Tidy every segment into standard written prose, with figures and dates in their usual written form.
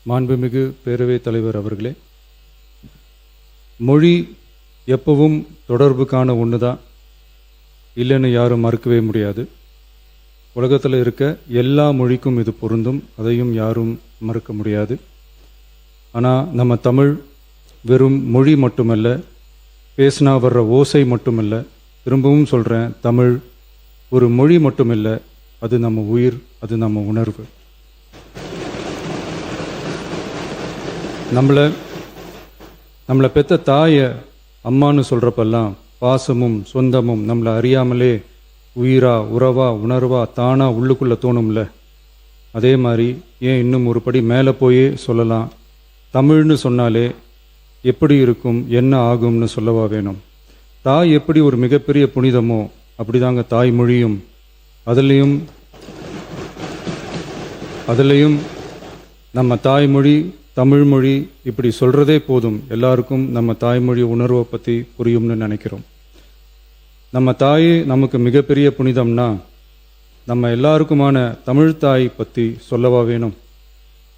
மாண்புமிகு பேரவைத் தலைவர் அவர்களே, மொழி எப்பவும் தொடர்புக்கான ஒன்று தான், இல்லைன்னு யாரும் மறுக்கவே முடியாது. உலகத்தில் இருக்க எல்லா மொழிக்கும் இது பொருந்தும், அதையும் யாரும் மறுக்க முடியாது. ஆனால் நம்ம தமிழ் வெறும் மொழி மட்டுமல்ல, பேசினா வர்ற ஓசை மட்டுமல்ல, திரும்பவும் சொல்கிறேன், தமிழ் ஒரு மொழி மட்டுமில்லை, அது நம்ம உயிர், அது நம்ம உணர்வு. நம்மளை பெற்ற தாயை அம்மானு சொல்கிறப்பெல்லாம் பாசமும் சொந்தமும் நம்மளை அறியாமலே உயிரா உறவா உணர்வா தானா உள்ளுக்குள்ளே தோணும்ல. அதே மாதிரி ஏன் இன்னும் ஒரு படி மேலே போயே சொல்லலாம், தமிழ்னு சொன்னாலே எப்படி இருக்கும், என்ன ஆகும்னு சொல்லவா வேணும். தாய் எப்படி ஒரு மிகப்பெரிய புனிதமோ அப்படிதாங்க தாய்மொழியும். அதுலேயும் நம்ம தாய்மொழி தமிழ்மொழி இப்படி சொல்கிறதே போதும், எல்லாருக்கும் நம்ம தாய்மொழி உணர்வை பற்றி புரியும்னு நினைக்கிறோம். நம்ம தாயே நமக்கு மிகப்பெரிய புனிதம்னா நம்ம எல்லாருக்குமான தமிழ் தாய் பற்றி சொல்லவா வேணும்.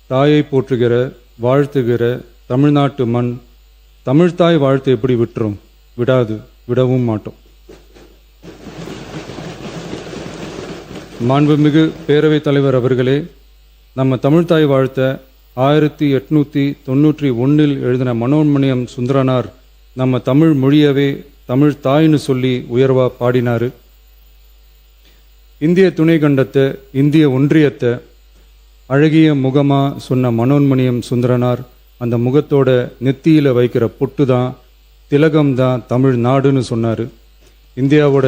தாயை போற்றுகிற வாழ்த்துகிற தமிழ்நாட்டு மண் தமிழ்தாய் வாழ்த்து எப்படி விட்டுரும்? விடாது, விடவும் மாட்டோம். மாண்புமிகு பேரவைத் தலைவர் அவர்களே, நம்ம தமிழ்தாய் வாழ்த்த 1891 எழுதின மனோன்மணியம் சுந்தரனார் நம்ம தமிழ் மொழியவே தமிழ் தாய்னு சொல்லி உயர்வா பாடினாரு. இந்திய துணை கண்டத்தை, இந்திய ஒன்றியத்தை அழகிய முகமா சொன்ன மனோன்மணியம் சுந்தரனார் அந்த முகத்தோட நெத்தியில வைக்கிற பொட்டு தான், திலகம் தான் தமிழ் நாடுன்னு சொன்னாரு. இந்தியாவோட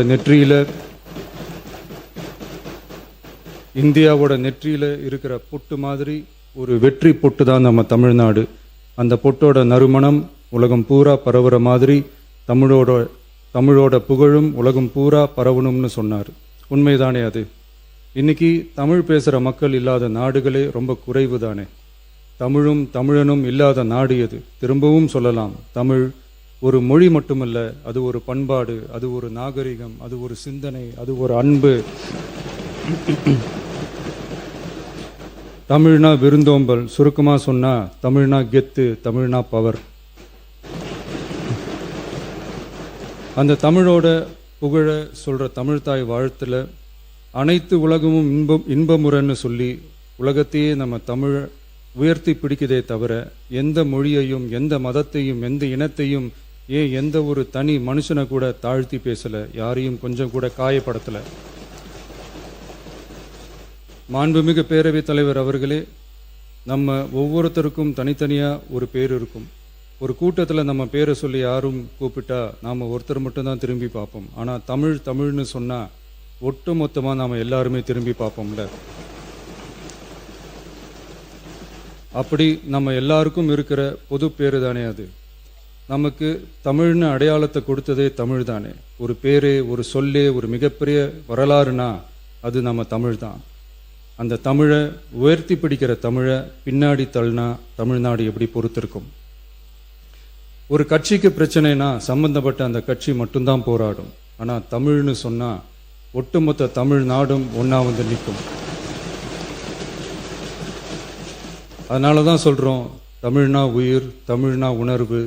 நெற்றியில இருக்கிற பொட்டு மாதிரி ஒரு வெற்றி பொட்டு தான் நம்ம தமிழ்நாடு. அந்த பொட்டோட நறுமணம் உலகம் பூரா பரவுற மாதிரி தமிழோட புகழும் உலகம் பூரா பரவணும்னு சொன்னார். உண்மைதானே அது? இன்னைக்கு தமிழ் பேசுகிற மக்கள் இல்லாத நாடுகளே ரொம்ப குறைவு தானே. தமிழும் தமிழனும் இல்லாத நாடு எது? திரும்பவும் சொல்லலாம், தமிழ் ஒரு மொழி மட்டுமல்ல, அது ஒரு பண்பாடு, அது ஒரு நாகரிகம், அது ஒரு சிந்தனை, அது ஒரு அன்பு. தமிழ்னா விருந்தோம்பல், சுருக்கமாக சொன்னால் தமிழ்னா கெத்து, தமிழ்னா பவர். அந்த தமிழோட புகழ சொல்கிற தமிழ்தாய் வாழ்த்தில் அனைத்து உலகமும் இன்பமுறன்னு சொல்லி உலகத்தையே நம்ம தமிழ் உயர்த்தி பிடிக்குதே தவிர எந்த மொழியையும் எந்த மதத்தையும் எந்த இனத்தையும் எந்த ஒரு தனி மனுஷனை கூட தாழ்த்தி பேசலை, யாரையும் கொஞ்சம் கூட காயப்படுத்தலை. மாண்புமிகு பேரவைத் தலைவர் அவர்களே, நம்ம ஒவ்வொருத்தருக்கும் தனித்தனியாக ஒரு பேர் இருக்கும். ஒரு கூட்டத்தில் நம்ம பேரை சொல்லி யாரும் கூப்பிட்டா நாம் ஒருத்தர் மட்டும்தான் திரும்பி பார்ப்போம். ஆனால் தமிழ்னு சொன்னால் ஒட்டு மொத்தமாக நாம் எல்லாருமே திரும்பி பார்ப்போம்ல. அப்படி நம்ம எல்லாருக்கும் இருக்கிற பொது பேரு தானே அது. நமக்கு தமிழ்னு அடையாளத்தை கொடுத்ததே தமிழ் தானே. ஒரு பேரே, ஒரு சொல்லே, ஒரு மிகப்பெரிய வரலாறுனா அது நம்ம தமிழ் தான். அந்த தமிழை உயர்த்தி பிடிக்கிற தமிழை பின்னாடி தள்ளினா தமிழ்நாடு எப்படி பொறுத்திருக்கும்? ஒரு கட்சிக்கு பிரச்சனைனா சம்பந்தப்பட்ட அந்த கட்சி மட்டும்தான் போராடும். ஆனால் தமிழ்னு சொன்னால் ஒட்டுமொத்த தமிழ்நாடும் ஒன்றா வந்து நிற்கும். அதனால தான் சொல்கிறோம், தமிழ்னா உயிர், தமிழ்னா உணர்வு.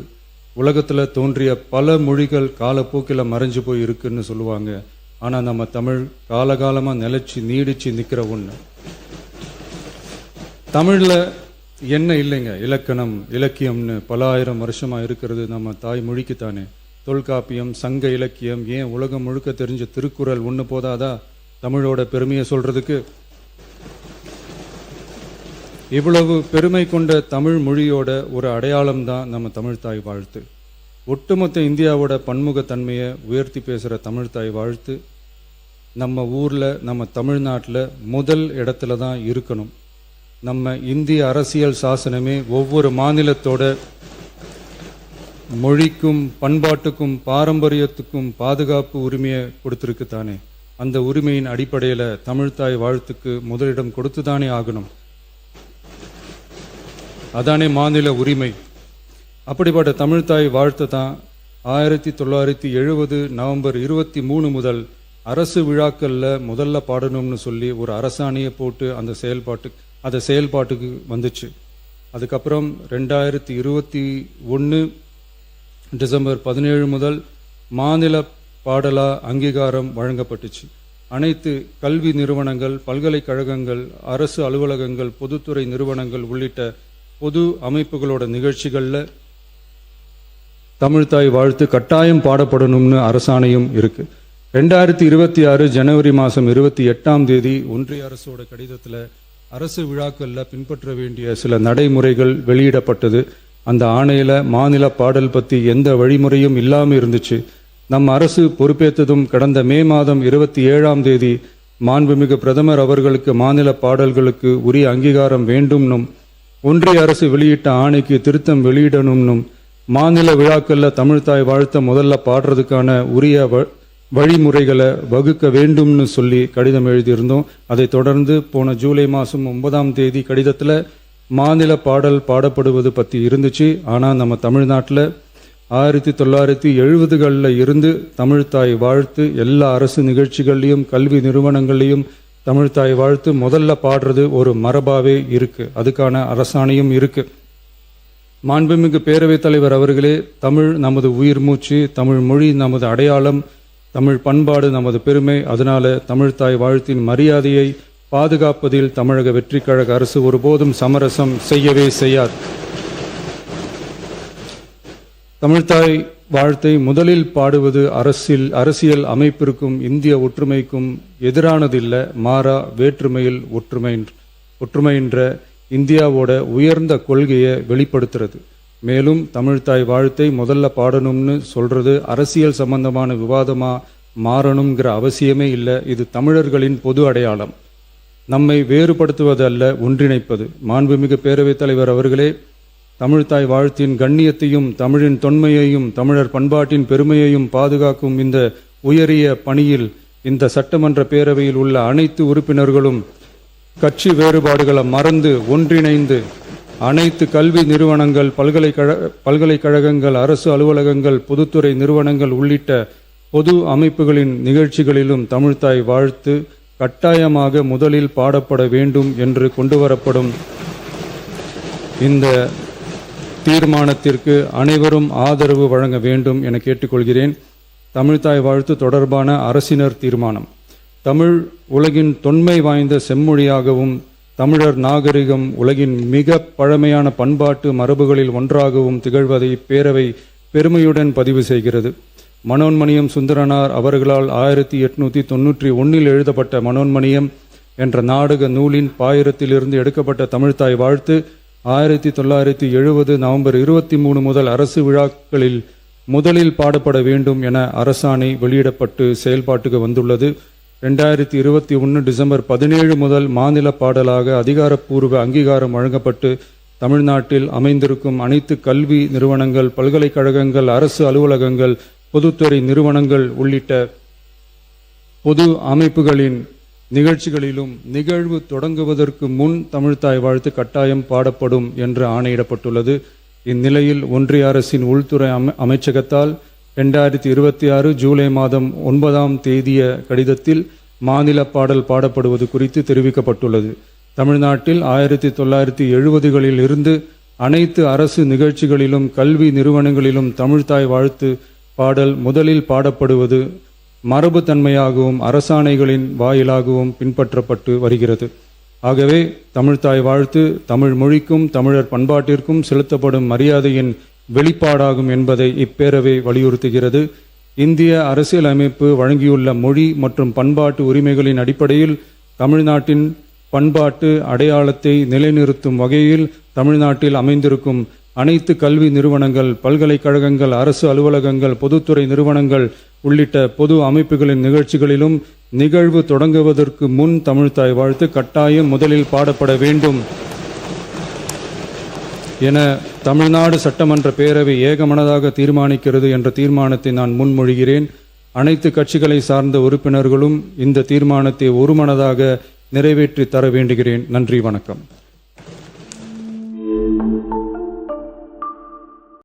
உலகத்தில் தோன்றிய பல மொழிகள் காலப்போக்கில் மறைஞ்சு போய் இருக்குன்னு சொல்லுவாங்க. ஆனால் நம்ம தமிழ் காலகாலமாக நிலைச்சி நீடிச்சு நிற்கிற ஒன்று. தமிழில் என்ன இல்லைங்க, இலக்கணம் இலக்கியம்னு பல ஆயிரம் வருஷமாக இருக்கிறது நம்ம தாய்மொழிக்குத்தானே. தொல்காப்பியம், சங்க இலக்கியம், ஏன் உலகம் முழுக்க தெரிஞ்ச திருக்குறள் ஒன்று போதாதா தமிழோட பெருமையை சொல்கிறதுக்கு? இவ்வளவு பெருமை கொண்ட தமிழ் மொழியோட ஒரு அடையாளம் தான் நம்ம தமிழ்தாய் வாழ்த்து. ஒட்டுமொத்த இந்தியாவோட பன்முகத்தன்மையை உயர்த்தி பேசுகிற தமிழ்தாய் வாழ்த்து நம்ம ஊரில், நம்ம தமிழ்நாட்டில் முதல் இடத்துல தான் இருக்கணும். நம்ம இந்திய அரசியல் சாசனமே ஒவ்வொரு மாநிலத்தோட மொழிக்கும் பண்பாட்டுக்கும் பாரம்பரியத்துக்கும் பாதுகாப்பு உரிமையை கொடுத்துருக்கு தானே. அந்த உரிமையின் அடிப்படையில் தமிழ்தாய் வாழ்த்துக்கு முதலிடம் கொடுத்து தானே ஆகணும். அதானே மாநில உரிமை. அப்படிப்பட்ட தமிழ்தாய் வாழ்த்து தான் 1970 நவம்பர் 23 முதல் அரசு விழாக்களில் முதல்ல பாடணும்னு சொல்லி ஒரு அரசாணையை போட்டு அந்த செயல்பாட்டுக்கு வந்துச்சு. அதுக்கப்புறம் 2021 டிசம்பர் 17 முதல் மாநில பாடலா அங்கீகாரம் வழங்கப்பட்டுச்சு. அனைத்து கல்வி நிறுவனங்கள், பல்கலைக்கழகங்கள், அரசு அலுவலகங்கள், பொதுத்துறை நிறுவனங்கள் உள்ளிட்ட பொது அமைப்புகளோட நிகழ்ச்சிகளில் தமிழ்தாய் வாழ்த்து கட்டாயம் பாடப்படணும்னு அரசாணையும் இருக்கு. 2026 ஜனவரி மாதம் 28 ஒன்றிய அரசோட கடிதத்தில் அரசு விழாக்களில் பின்பற்ற வேண்டிய சில நடைமுறைகள் வெளியிடப்பட்டது. அந்த ஆணையில மாநில பாடல் பற்றி எந்த வழிமுறையும் இல்லாமல் இருந்துச்சு. நம் அரசு பொறுப்பேற்றதும் கடந்த மே மாதம் 27 மாண்புமிகு பிரதமர் அவர்களுக்கு மாநில பாடல்களுக்கு உரிய அங்கீகாரம் வேண்டும்னும், ஒன்றிய அரசு வெளியிட்ட ஆணைக்கு திருத்தம் வெளியிடணும்னும், மாநில விழாக்கள்ல தமிழ்தாய் வாழ்த்த முதல்ல பாடுறதுக்கான உரிய வழிமுறைகளை வகுக்க வேண்டும்னு சொல்லி கடிதம் எழுதியிருந்தோம். அதை தொடர்ந்து போன ஜூலை மாதம் 9 கடிதத்தில் மாநில பாடல் பாடப்படுவது பற்றி இருந்துச்சு. ஆனால் நம்ம தமிழ்நாட்டில் 1970களில் இருந்து தமிழ்தாய் வாழ்த்து எல்லா அரசு நிகழ்ச்சிகள்லையும் கல்வி நிறுவனங்கள்லையும் தமிழ்தாய் வாழ்த்து முதல்ல பாடுறது ஒரு மரபாவே இருக்கு. அதுக்கான அரசாணையும் இருக்கு. மாண்புமிகு பேரவைத் தலைவர் அவர்களே, தமிழ் நமது உயிர் மூச்சு, தமிழ் மொழி நமது அடையாளம், தமிழ் பண்பாடு நமது பெருமை. அதனால தமிழ்தாய் வாழ்த்தின் மரியாதையை பாதுகாப்பதில் தமிழக வெற்றி கழக அரசு ஒருபோதும் சமரசம் செய்யவே செய்யாது. தமிழ்தாய் வாழ்த்தை முதலில் பாடுவது அரசியல் அமைப்பிற்கும் இந்திய ஒற்றுமைக்கும் எதிரானதில்லை. மாறா வேற்றுமையில் ஒற்றுமைன்ற இந்தியாவோட உயர்ந்த கொள்கையை வெளிப்படுத்துறது. மேலும் தமிழ்தாய் வாழ்த்தை முதல்ல பாடணும்னு சொல்றது அரசியல் சம்பந்தமான விவாதமா மாறணுங்கிற அவசியமே இல்லை. இது தமிழர்களின் பொது அடையாளம். நம்மை வேறுபடுத்துவது அல்ல, ஒன்றிணைப்பது. மாண்புமிகு பேரவைத் தலைவர் அவர்களே, தமிழ்தாய் வாழ்த்தின் கண்ணியத்தையும் தமிழின் தொன்மையையும் தமிழர் பண்பாட்டின் பெருமையையும் பாதுகாக்கும் இந்த உயரிய பணியில் இந்த சட்டமன்ற பேரவையில் உள்ள அனைத்து உறுப்பினர்களும் கட்சி வேறுபாடுகளை மறந்து ஒன்றிணைந்து அனைத்து கல்வி நிறுவனங்கள், பல்கலைக்கழகங்கள், அரசு அலுவலகங்கள், பொதுத்துறை நிறுவனங்கள் உள்ளிட்ட பொது அமைப்புகளின் நிகழ்ச்சிகளிலும் தமிழ்தாய் வாழ்த்து கட்டாயமாக முதலில் பாடப்பட வேண்டும் என்று கொண்டுவரப்படும் இந்த தீர்மானத்திற்கு அனைவரும் ஆதரவு வழங்க வேண்டும் என கேட்டுக்கொள்கிறேன். தமிழ்தாய் வாழ்த்து தொடர்பான அரசினர் தீர்மானம். தமிழ் உலகின் தொன்மை வாய்ந்த செம்மொழியாகவும் தமிழர் நாகரிகம் உலகின் மிக பழமையான பண்பாட்டு மரபுகளில் ஒன்றாகவும் திகழ்வதை பேரவை பெருமையுடன் பதிவு செய்கிறது. மனோன்மணியம் சுந்தரனார் அவர்களால் 1891 எழுதப்பட்ட மனோன்மணியம் என்ற நாடக நூலின் பாயிரத்திலிருந்து எடுக்கப்பட்ட தமிழ்தாய் வாழ்த்து 1970 நவம்பர் 23 முதல் அரசு விழாக்களில் முதலில் பாடப்பட வேண்டும் என அரசாணை வெளியிடப்பட்டு செயல்பாட்டுக்கு வந்துள்ளது. 2021 டிசம்பர் 17 முதல் மாநில பாடலாக அதிகாரப்பூர்வ அங்கீகாரம் வழங்கப்பட்டு தமிழ்நாட்டில் அமைந்திருக்கும் அனைத்து கல்வி நிறுவனங்கள், பல்கலைக்கழகங்கள், அரசு அலுவலகங்கள், பொதுத்துறை நிறுவனங்கள் உள்ளிட்ட பொது அமைப்புகளின் நிகழ்ச்சிகளிலும் நிகழ்வு தொடங்குவதற்கு முன் தமிழ்தாய் வாழ்த்து கட்டாயம் பாடப்படும் என்று ஆணையிடப்பட்டுள்ளது. இந்நிலையில் ஒன்றிய அரசின் உள்துறை அமைச்சகத்தால் 2026 ஜூலை மாதம் 9 கடிதத்தில் மாநில பாடல் பாடப்படுவது குறித்து தெரிவிக்கப்பட்டுள்ளது. தமிழ்நாட்டில் 1970களில் இருந்து அனைத்து அரசு நிகழ்ச்சிகளிலும் கல்வி நிறுவனங்களிலும் தமிழ்தாய் வாழ்த்து பாடல் முதலில் பாடப்படுவது மரபுத்தன்மையாகவும் அரசாணைகளின் வாயிலாகவும் பின்பற்றப்பட்டு வருகிறது. ஆகவே தமிழ்தாய் வாழ்த்து தமிழ் மொழிக்கும் தமிழர் பண்பாட்டிற்கும் செலுத்தப்படும் மரியாதையின் வெளிப்பாடாகும் என்பதை இப்பேரவை வலியுறுத்துகிறது. இந்திய அரசியலமைப்பு வழங்கியுள்ள மொழி மற்றும் பண்பாட்டு உரிமைகளின் அடிப்படையில் தமிழ்நாட்டின் பண்பாட்டு அடையாளத்தை நிலைநிறுத்தும் வகையில் தமிழ்நாட்டில் அமைந்திருக்கும் அனைத்து கல்வி நிறுவனங்கள், பல்கலைக்கழகங்கள், அரசு அலுவலகங்கள், பொதுத்துறை நிறுவனங்கள் உள்ளிட்ட பொது அமைப்புகளின் நிகழ்ச்சிகளிலும் நிகழ்வு தொடங்குவதற்கு முன் தமிழ்தாய் வாழ்த்து கட்டாயம் முதலில் பாடப்பட வேண்டும் என தமிழ்நாடு சட்டமன்ற பேரவை ஏகமனதாக தீர்மானிக்கிறது என்ற தீர்மானத்தை நான் முன்மொழிகிறேன். அனைத்து கட்சிகளை சார்ந்த உறுப்பினர்களும் இந்த தீர்மானத்தை ஒருமனதாக நிறைவேற்றி தர வேண்டுகிறேன். நன்றி, வணக்கம்.